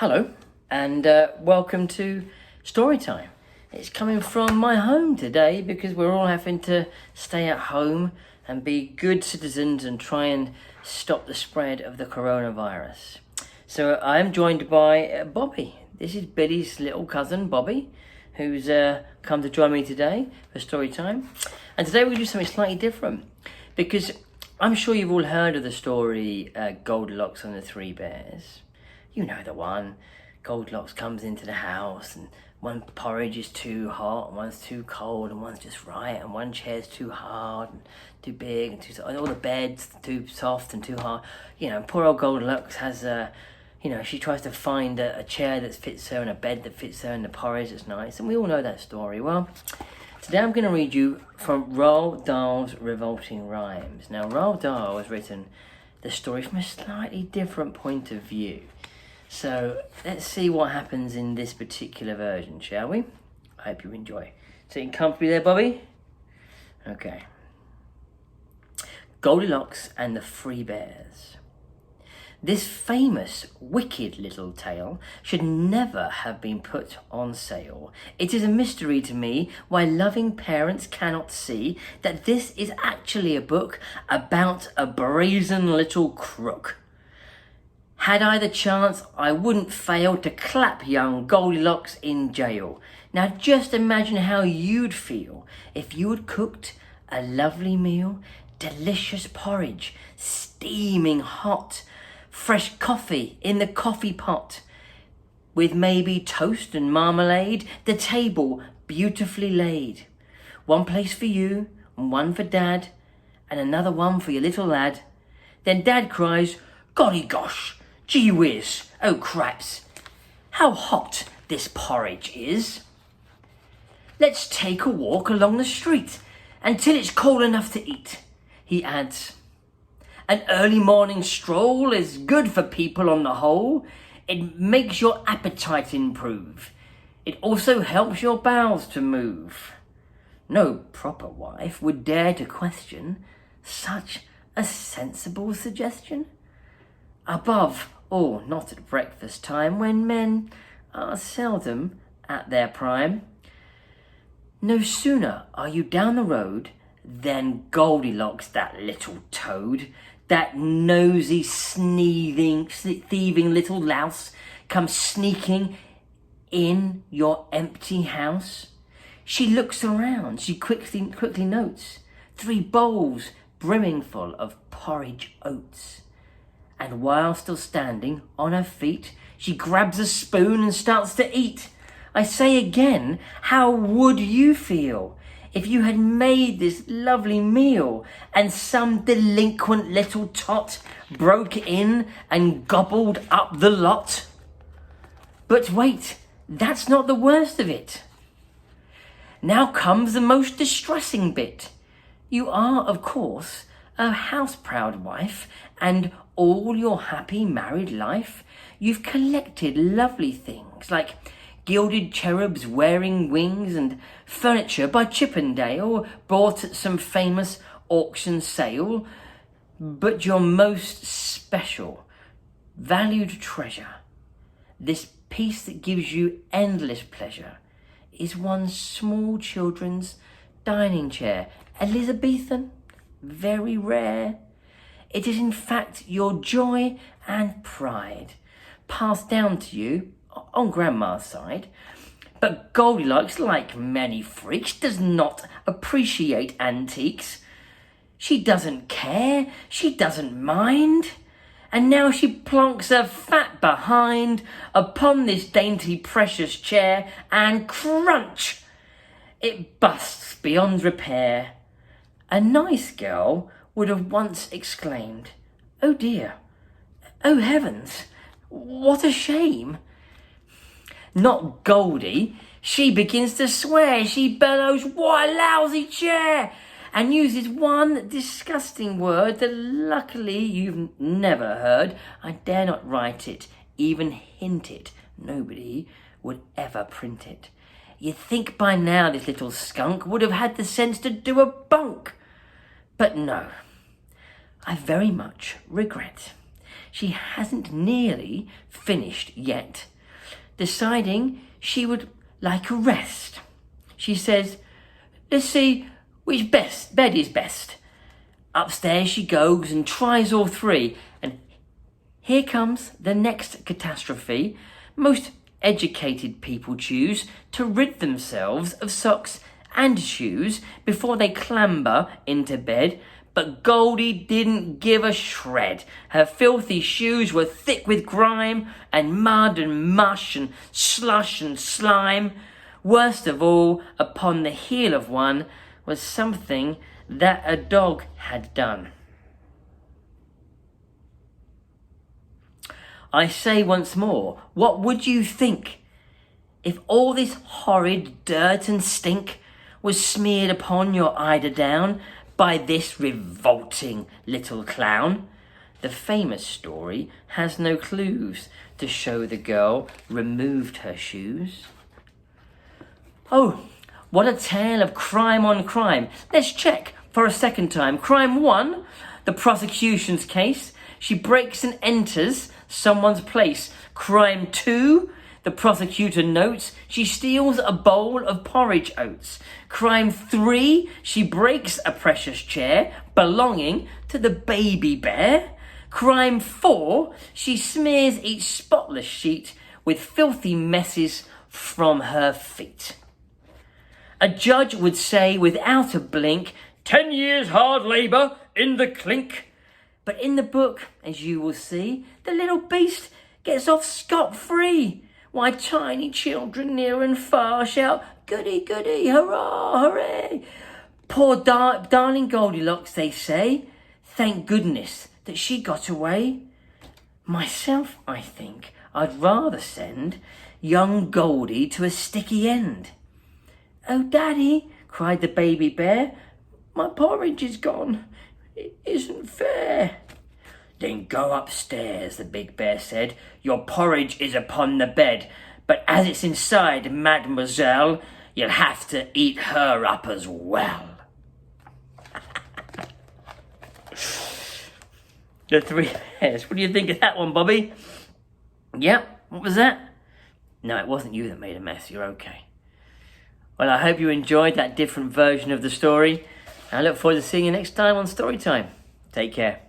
Hello, and welcome to Story Time. It's coming from my home today because we're all having to stay at home and be good citizens and try and stop the spread of the coronavirus. So I'm joined by Bobby. This is Billy's little cousin, Bobby, who's come to join me today for Story Time. And today we'll do something slightly different because I'm sure you've all heard of the story Goldilocks and the Three Bears. You know the one. Goldilocks comes into the house and one porridge is too hot and one's too cold and one's just right and one chair's too hard and too big and too soft and all the beds too soft and too hard. You know, poor old Goldilocks has she tries to find a chair that fits her and a bed that fits her and the porridge that's nice, and we all know that story. Well, today I'm going to read you from Roald Dahl's Revolting Rhymes. Now, Roald Dahl has written the story from a slightly different point of view. So let's see what happens in this particular version, shall we? I hope you enjoy. Sitting comfortably there, Bobby? Okay. Goldilocks and the Three Bears. This famous, wicked little tale should never have been put on sale. It is a mystery to me why loving parents cannot see that this is actually a book about a brazen little crook. Had I the chance, I wouldn't fail to clap young Goldilocks in jail. Now just imagine how you'd feel if you had cooked a lovely meal, delicious porridge, steaming hot, fresh coffee in the coffee pot, with maybe toast and marmalade, the table beautifully laid. One place for you, and one for Dad, and another one for your little lad. Then Dad cries, "Golly gosh! Gee whiz, oh craps, how hot this porridge is. Let's take a walk along the street until it's cold enough to eat," he adds. "An early morning stroll is good for people on the whole. It makes your appetite improve. It also helps your bowels to move." No proper wife would dare to question such a sensible suggestion. Above all, not at breakfast time, when men are seldom at their prime. No sooner are you down the road than Goldilocks, that little toad, that nosy, thieving little louse, comes sneaking in your empty house. She looks around, she quickly notes 3 bowls brimming full of porridge oats. And while still standing on her feet, she grabs a spoon and starts to eat. I say again, how would you feel if you had made this lovely meal and some delinquent little tot broke in and gobbled up the lot? But wait, that's not the worst of it. Now comes the most distressing bit. You are, of course, a house-proud wife, and all your happy married life, you've collected lovely things like gilded cherubs wearing wings and furniture by Chippendale bought at some famous auction sale. But your most special, valued treasure, this piece that gives you endless pleasure, is one small children's dining chair, Elizabethan, very rare. It is in fact your joy and pride, passed down to you on Grandma's side. But Goldilocks, like many freaks, does not appreciate antiques. She doesn't care, she doesn't mind. And now she plonks her fat behind upon this dainty precious chair, and crunch! It busts beyond repair. A nice girl would have once exclaimed, "Oh dear, oh heavens, what a shame." Not Goldie. She begins to swear. She bellows, "What a lousy chair!" and uses one disgusting word that luckily you've never heard. I dare not write it, even hint it. Nobody would ever print it. You'd think by now this little skunk would have had the sense to do a bunk. But no, I very much regret she hasn't nearly finished yet. deciding she would like a rest. She says, let's see which bed is best. Upstairs she goes and tries all three, and here comes the next catastrophe. Most educated people choose to rid themselves of socks and shoes before they clamber into bed, but Goldie didn't give a shred. Her filthy shoes were thick with grime and mud and mush and slush and slime. Worst of all, upon the heel of one was something that a dog had done. I say once more, what would you think if all this horrid dirt and stink was smeared upon your eiderdown by this revolting little clown? The famous story has no clues to show the girl removed her shoes. Oh, what a tale of crime on crime. Let's check for a second time. Crime 1, the prosecution's case. She breaks and enters someone's place. Crime 2, the prosecutor notes she steals a bowl of porridge oats. Crime 3, she breaks a precious chair belonging to the baby bear. Crime 4, she smears each spotless sheet with filthy messes from her feet. A judge would say without a blink, 10 years hard labour in the clink. But in the book, as you will see, the little beast gets off scot-free. Why, tiny children near and far shout, goody, goody, hurrah, hooray. Poor darling Goldilocks, they say. Thank goodness that she got away. Myself, I think, I'd rather send young Goldie to a sticky end. Oh, Daddy, cried the baby bear, my porridge is gone. It isn't fair. Then go upstairs, the big bear said. Your porridge is upon the bed, but as it's inside Mademoiselle, you'll have to eat her up as well. The Three Bears. What do you think of that one, Bobby? Yep, what was that? No, it wasn't you that made a mess. You're okay. Well, I hope you enjoyed that different version of the story. I look forward to seeing you next time on Storytime. Take care.